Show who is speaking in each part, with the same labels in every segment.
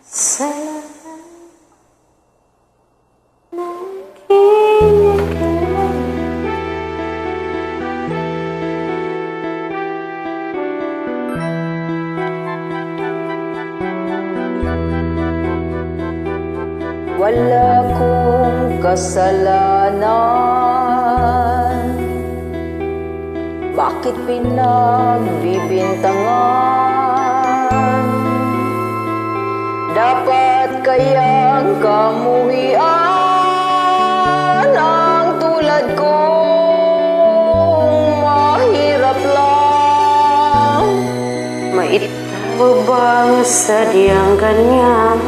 Speaker 1: Sa lahat ng kinagawa,
Speaker 2: wala kong kasalanan. Bakit pinagbibintangan? Dapat kayang kamuhian ang tulad kong mahirap lang.
Speaker 1: may tao bang sadyang ganyan?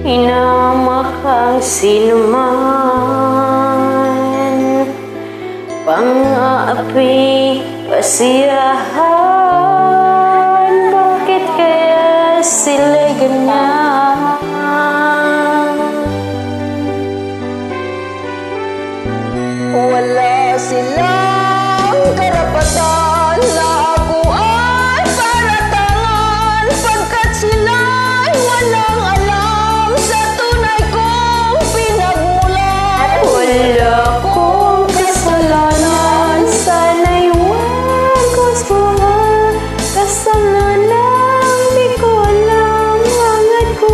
Speaker 1: Inamak ang sinuman, pang-aapi, kasiyahan. Bakit kaya sila'y ganyan?
Speaker 2: Wala silang karapatan na ako ay paratangan, pagkat sila'y walang alam sa tunay kong pinagmulan.
Speaker 1: Wala akong kasalanan, sana'y huwag gustuhan. Kasalanan, di ko alam, hangad ko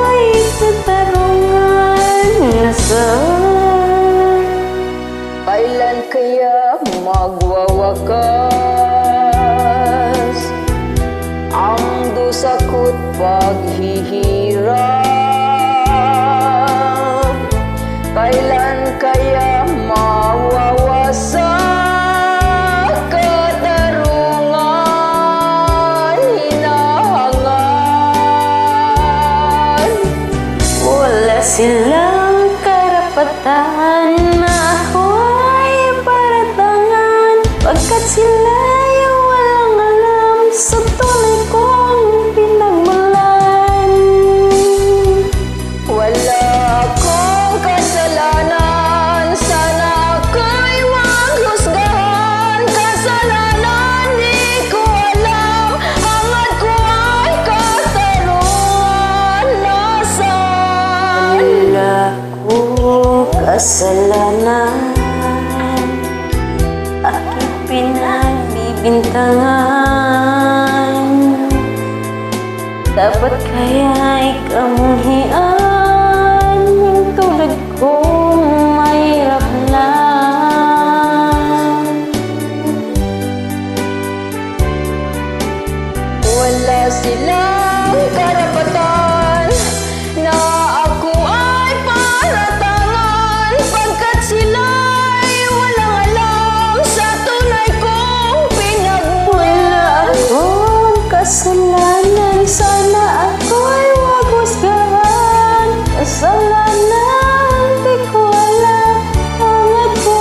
Speaker 1: ay katarungan. Nasaan?
Speaker 2: Kailan kaya magwawakas ang dusa ko't paghihirap? Kailan kaya mawawasak katarungan hinahangad?
Speaker 1: Wala silang karapatan na ako ay paratangan, pagkat sila'y walang alam sa tunay kong pinagmulan.
Speaker 2: Wala akong kasalanan, sana ako'y wag husgahan. Kasalanan di ko alam, hangad ko ay katarungan. Nasaan?
Speaker 1: Wala akong kasalanan, aking pinagbibintangan. Dapat kaya'y kamuhian, yung tulad kong mahirap lang.
Speaker 2: Wala silang karapatan na ako ay paratangan, pagkat sila'y walang alam sa tunay kong pinagmulan.
Speaker 1: Akong kasalanan, sana ako'y wag husgahan. Kasalanan, di ko alam, hangad ko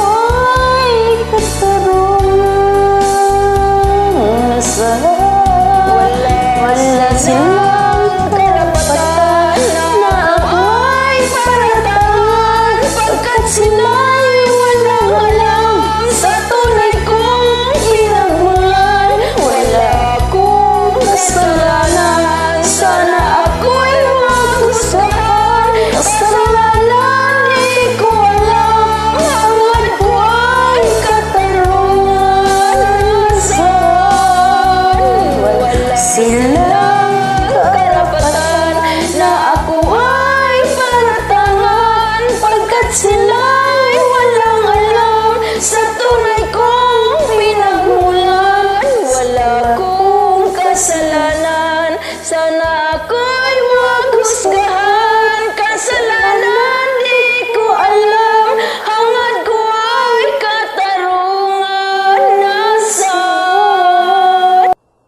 Speaker 1: ay katarungan. Nasaan? Wala silang karapatan na ako'y paratangan, pagkat sila'y walang alam sa tunay kong pinagmulan. Wala akong kasalanan, sana ako'y wag husgahan. Kasalanan, di ko alam, hangad ko ay katarungan. Nasaan? Sila